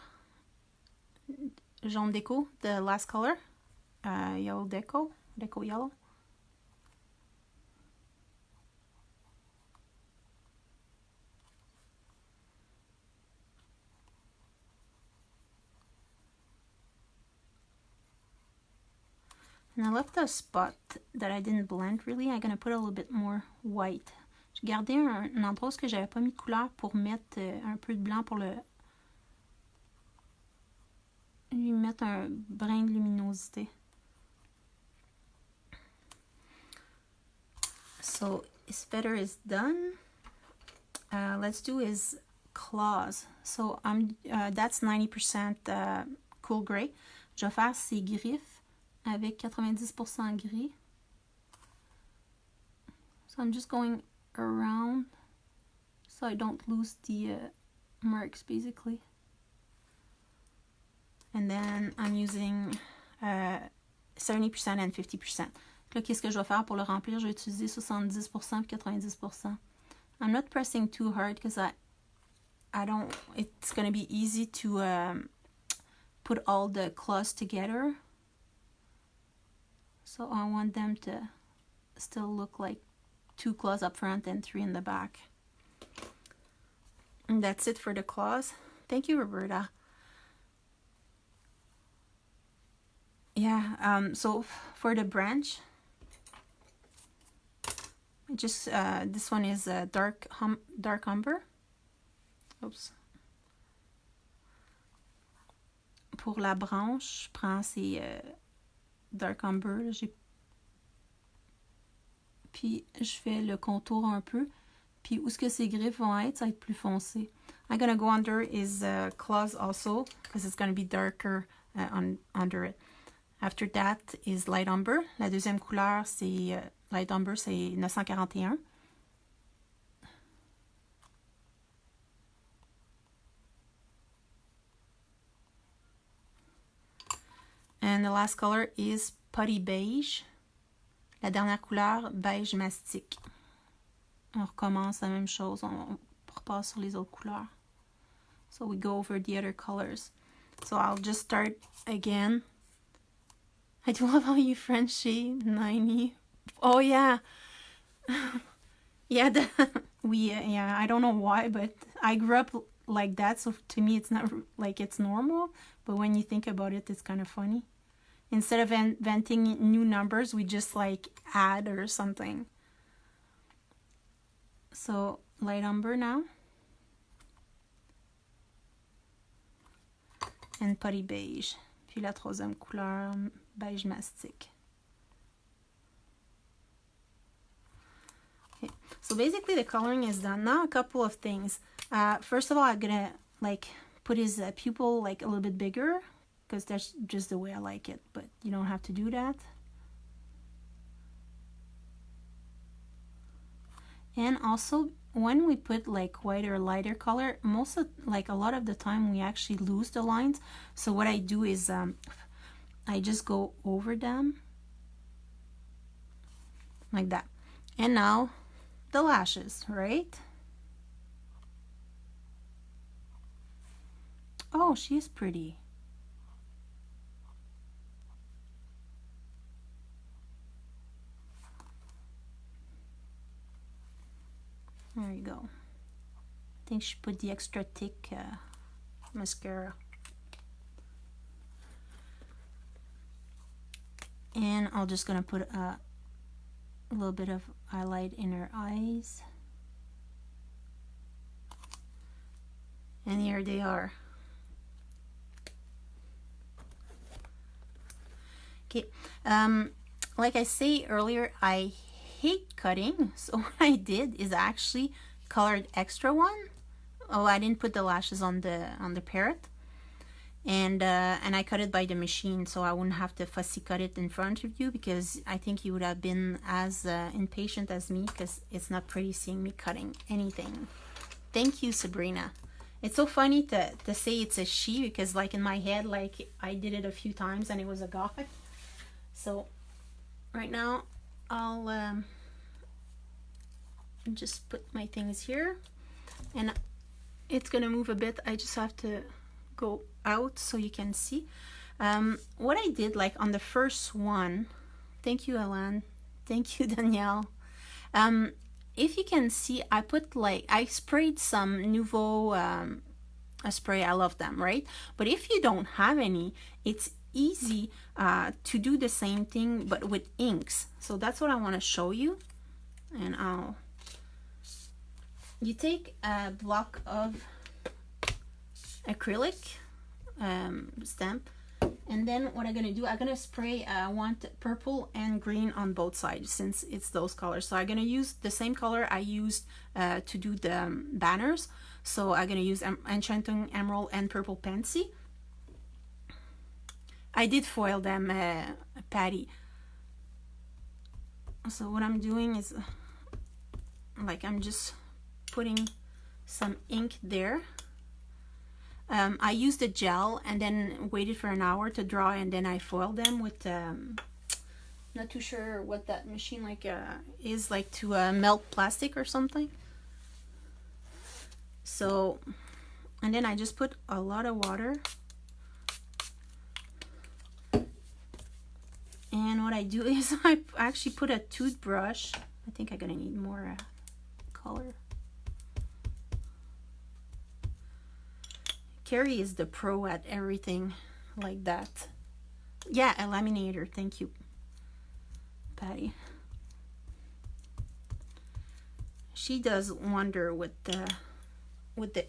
jaune déco, the last color, yellow déco yellow. And I left a spot that I didn't blend really. I'm gonna put a little bit more white. J'ai gardé un endroit où j'avais pas mis de couleur pour mettre un peu de blanc pour lui mettre un brin de luminosité. So his feather is done. Let's do his claws. So that's 90% cool gray. Je vais faire ses griffes avec 90% gris. So I'm just going around so I don't lose the marks basically. And then I'm using 70% and 50%. Là, qu'est-ce que je vais faire pour le remplir? Je vais utiliser 70% et 90%. I'm not pressing too hard because I don't, it's going to be easy to put all the claws together. So I want them to still look like 2 claws up front and 3 in the back. And that's it for the claws. Thank you, Roberta. Yeah, so for the branch, just this one is dark umber. Oops. Pour la branche, je prends ces dark umber. Puis je fais le contour un peu. Puis où est-ce que ces griffes vont être, ça va être plus foncé. I'm gonna go under his claws also because it's gonna be darker under it. After that is light umber. La deuxième couleur, c'est light umber, c'est 941. And the last color is putty beige. La dernière couleur, beige mastic. On recommence la même chose. On repasse sur les autres couleurs. So we go over the other colors. So I'll just start again. I do love how you Frenchy 90. Oh yeah. Yeah, yeah, I don't know why, but I grew up like that, so to me it's not like it's normal, but when you think about it, it's kind of funny. Instead of inventing new numbers, we just like add or something. So light umber now. And putty beige. Puis la troisième couleur, beige mastic. Okay. So basically the coloring is done. Now a couple of things. First of all, I'm gonna like put his pupil like a little bit bigger because that's just the way I like it, but you don't have to do that. And also when we put like white or lighter color, a lot of the time we actually lose the lines. So what I do is I just go over them like that. And now the lashes, right? Oh, she is pretty. There you go. I think she put the extra thick mascara. And I'm just gonna put a little bit of highlight in her eyes. And here they are. Okay, like I say earlier, I hate cutting, so what I did is I actually colored extra one. Oh, I didn't put the lashes on the parrot, and I cut it by the machine, so I wouldn't have to fussy cut it in front of you, because I think you would have been as impatient as me, because it's not pretty seeing me cutting anything. Thank you, Sabrina. It's so funny to say it's a she, because like in my head, like I did it a few times and it was a guy. So right now I'll just put my things here, and it's gonna move a bit. I just have to go out so you can see what I did. Like on the first one, thank you, Alan, thank you, Danielle. If you can see, I put like, I sprayed some Nouveau spray. I love them, right? But if you don't have any, it's easy to do the same thing but with inks. So that's what I want to show you. And you take a block of acrylic stamp, and then what I'm gonna do, I'm gonna spray, I want purple and green on both sides since it's those colors. So I'm gonna use the same color I used to do the banners. So I'm gonna use Enchanting Emerald and Purple Pansy. I did foil them, Patty. So what I'm doing is, like, I'm just putting some ink there. I used a gel and then waited for an hour to dry, and then I foiled them with, not too sure what that machine like is, like to melt plastic or something. So, and then I just put a lot of water. And what I do is I actually put a toothbrush. I think I'm gonna need more color. Carrie is the pro at everything like that. Yeah, a laminator. Thank you, Patty. She does wonder with the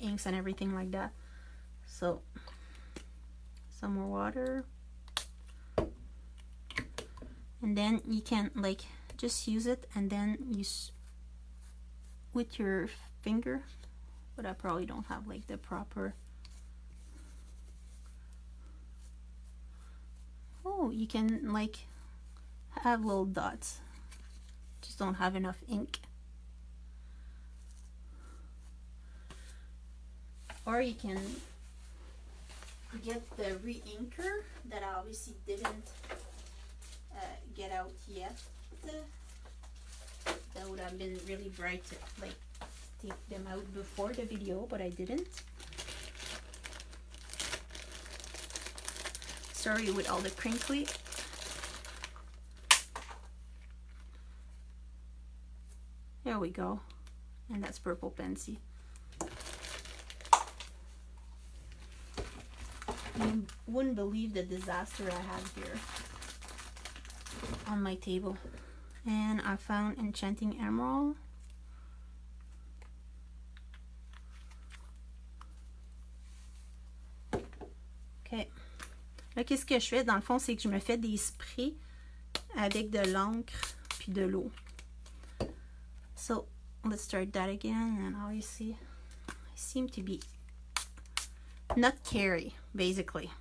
inks and everything like that. So some more water, and then you can like just use it, and then use with your finger. But I probably don't have like the proper. Oh, you can like have little dots, just don't have enough ink. Or you can get the re-inker that I obviously didn't get out yet. That would have been really bright to like take them out before the video, but I didn't. Sorry with all the crinkly. There we go. And that's Purple Pansy. You wouldn't believe the disaster I have here on my table. And I found Enchanting Emerald. Okay. Là, qu'est-ce que je fais? Dans le fond, c'est que je me fais des sprays avec de l'encre puis de l'eau. So, let's start that again. And obviously, I seem to be not Carrie, basically.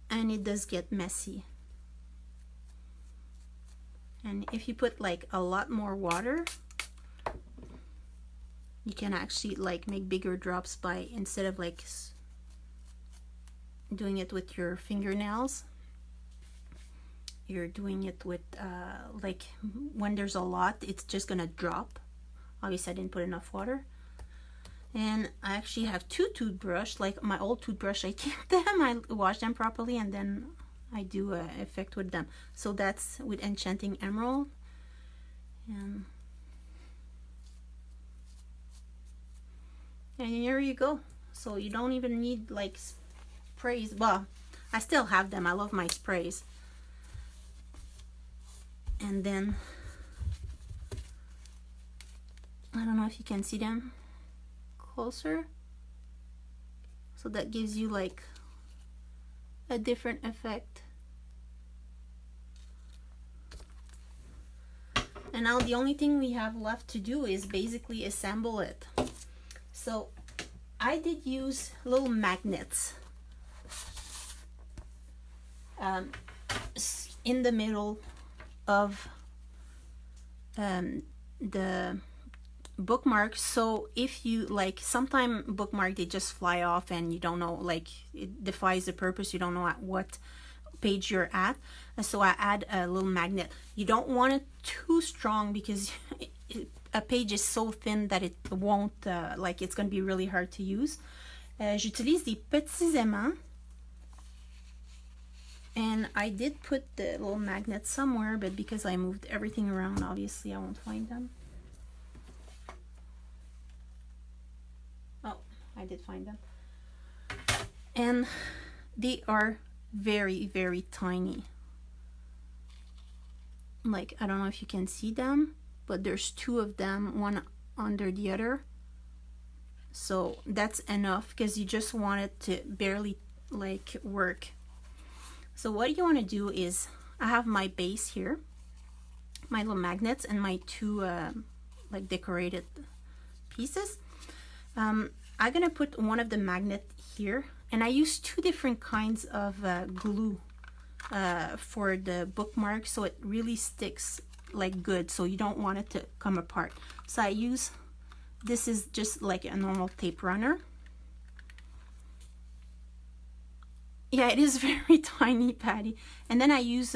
And it does get messy. And if you put like a lot more water, you can actually like make bigger drops by, instead of like doing it with your fingernails, you're doing it with like when there's a lot, it's just gonna drop Obviously I didn't put enough water. And I actually have 2 toothbrushes, like my old toothbrush. I keep them, I wash them properly, and then I do an effect with them. So that's with Enchanting Emerald. And here you go. So you don't even need like sprays. Well, I still have them. I love my sprays. And then I don't know if you can see them closer. So that gives you like a different effect. And now the only thing we have left to do is basically assemble it. So I did use little magnets in the middle of the bookmarks. So if you like, sometime bookmark they just fly off and you don't know, like it defies the purpose, you don't know at what page you're at. And so I add a little magnet. You don't want it too strong because a page is so thin that it won't like it's going to be really hard to use. J'utilise des petits aimants, and I did put the little magnet somewhere, but because I moved everything around, obviously I won't find them. Oh, I did find them. And they are very, very tiny. Like, I don't know if you can see them, but there's 2 of them, one under the other. So that's enough because you just want it to barely like work. So what you want to do is, I have my base here, my little magnets, and my 2 like decorated pieces. I'm gonna put one of the magnet here, and I use 2 different kinds of glue for the bookmark, so it really sticks like good, so you don't want it to come apart. So I use, this is just like a normal tape runner. Yeah, it is very tiny, Patty. And then I use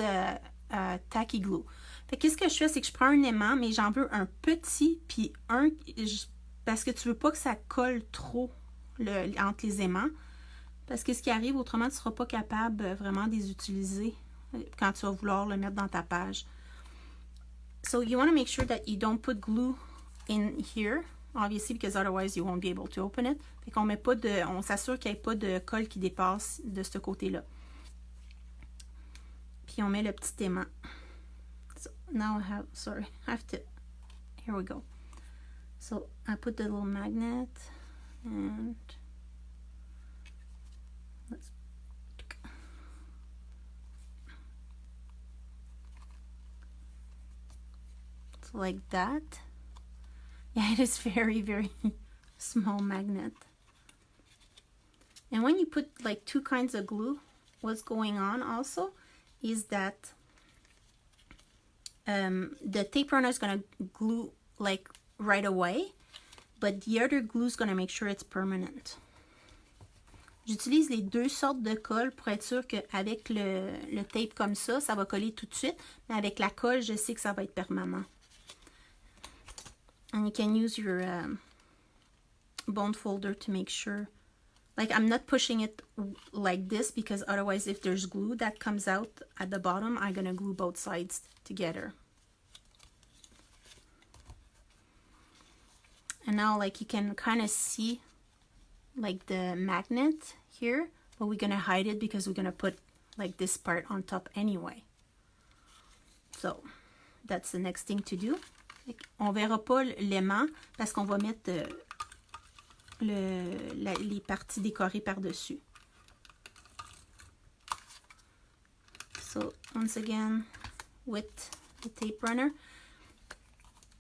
tacky glue. Fait que qu'est-ce que je fais, c'est que je prends un aimant, mais j'en veux un petit, puis un, parce que tu veux pas que ça colle trop entre les aimants. Parce que ce qui arrive, autrement, tu seras pas capable vraiment de les utiliser quand tu vas vouloir le mettre dans ta page. So you want to make sure that you don't put glue in here, obviously, because otherwise you won't be able to open it. Fait qu'on met pas de, on s'assure qu'il n'y ait pas de colle qui dépasse de ce côté-là. Puis on met le petit aimant. So now I have to, here we go. So I put the little magnet and let's, so like that. Yeah, it is very, very small magnet. And when you put like 2 kinds of glue, what's going on also is that the tape runner is going to glue like right away, but the other glue is going to make sure it's permanent. J'utilise les 2 sortes de colle pour être sûr qu'avec le tape comme ça va coller tout de suite, mais avec la colle, je sais que ça va être permanent. And you can use your bone folder to make sure. Like, I'm not pushing it like this because otherwise if there's glue that comes out at the bottom, I'm gonna glue both sides together. And now, like, you can kind of see like the magnet here, but we're gonna hide it because we're gonna put like this part on top anyway. So that's the next thing to do. On verra pas l'aimant parce qu'on va mettre les parties décorées par-dessus. So once again with the tape runner,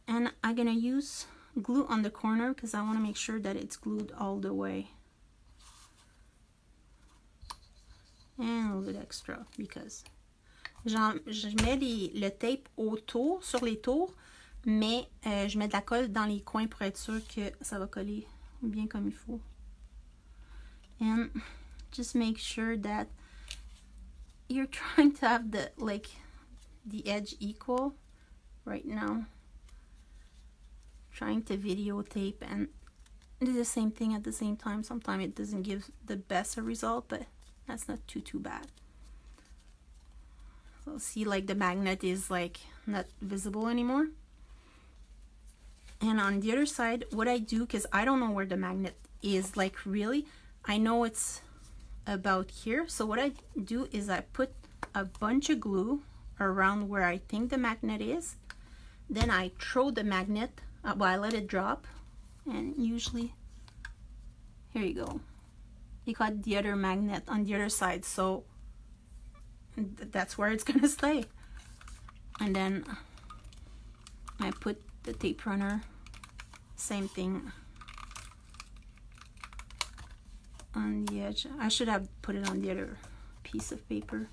and I'm gonna use glue on the corner because I want to make sure that it's glued all the way, and a little bit extra because je mets le tape autour, sur les tours, mais je mets de la colle dans les coins pour être sûr que ça va coller bien comme il faut. And just make sure that you're trying to have the edge equal right now. trying to videotape and do the same thing at the same time. Sometimes it doesn't give the best result, but that's not too bad. So see, like the magnet is like not visible anymore. And on the other side, what I do, because I don't know where the magnet is, like really, I know it's about here. So what I do is I put a bunch of glue around where I think the magnet is. Then I throw the magnet, well, I let it drop, and usually, here you go. You got the other magnet on the other side, so that's where it's gonna stay. And then I put the tape runner, same thing, on the edge. I should have put it on the other piece of paper,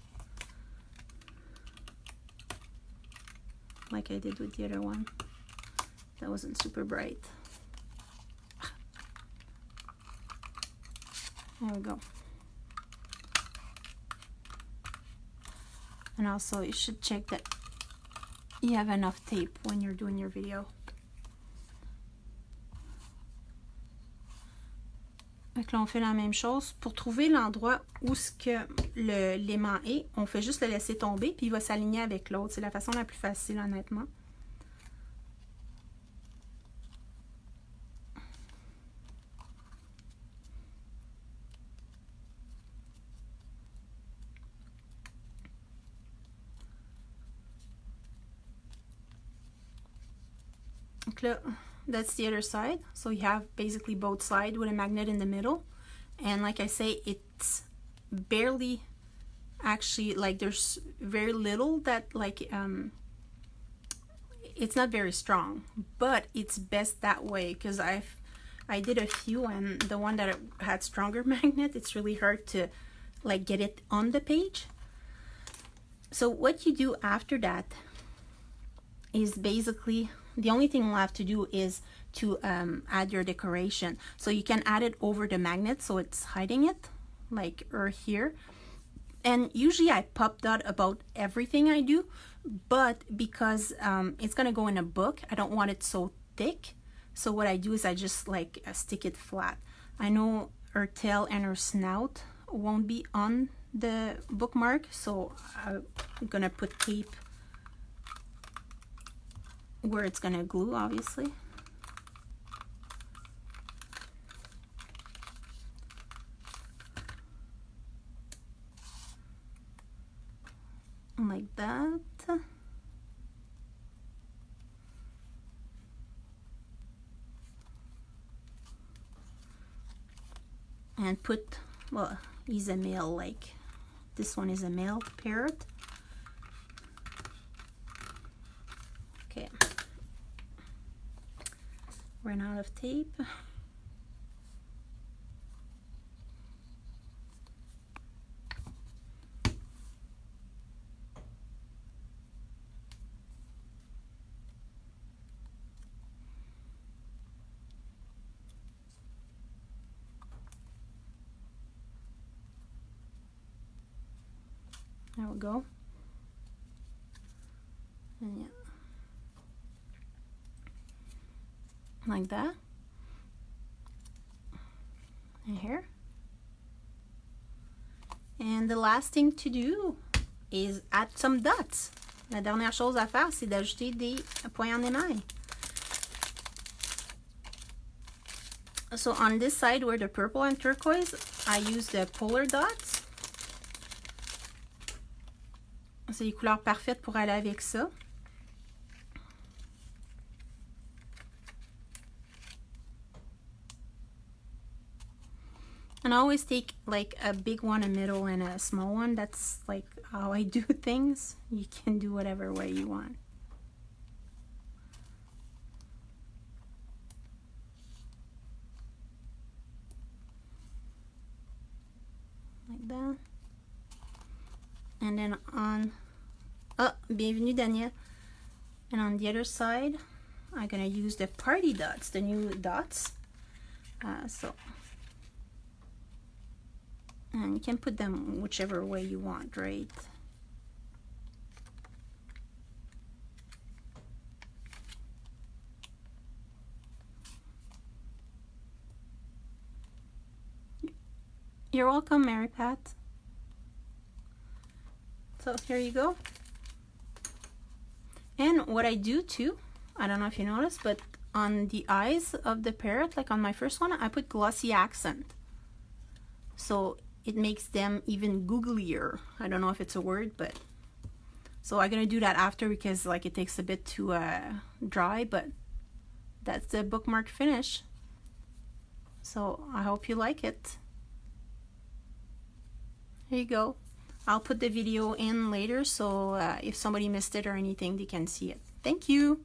like I did with the other one. That wasn't super bright. There we go. And also you should check that you have enough tape when you're doing your video. Donc là, on fait la même chose. Pour trouver l'endroit où ce que l'aimant est, on fait juste le laisser tomber, puis il va s'aligner avec l'autre. C'est la façon la plus facile, honnêtement. Donc là, that's the other side. So you have basically both sides with a magnet in the middle. And like I say, it's barely, actually, like there's very little that like, it's not very strong, but it's best that way, because I did a few, and the one that had stronger magnet, it's really hard to like get it on the page. So what you do after that is basically, the only thing we'll have to do is to add your decoration. So you can add it over the magnet so it's hiding it, like or here. And usually I pop dot about everything I do, but because it's gonna go in a book, I don't want it so thick. So what I do is I just like stick it flat. I know her tail and her snout won't be on the bookmark, so I'm gonna put tape where it's gonna glue, obviously. Like that. And put, well, he's a male, like this one is a male parrot. Okay. Ran out of tape. There we go. And yeah. Like that. And here. And the last thing to do is add some dots. La dernière chose à faire, c'est d'ajouter des points en émail. So on this side where the purple and turquoise, I use the polar dots. C'est les couleurs parfaites pour aller avec ça. And I always take like a big one, a middle, and a small one. That's like how I do things. You can do whatever way you want. Like that. And then on, oh, bienvenue Daniel. And on the other side, I'm gonna use the party dots, the new dots. And you can put them whichever way you want, right? You're welcome, Mary Pat. So here you go. And what I do too, I don't know if you noticed, but on the eyes of the parrot, like on my first one, I put glossy accent. So it makes them even googlier. I don't know if it's a word, but so I'm gonna do that after because like it takes a bit to dry, but that's the bookmark finish. So I hope you like it. Here you go. I'll put the video in later, so if somebody missed it or anything, they can see it. Thank you.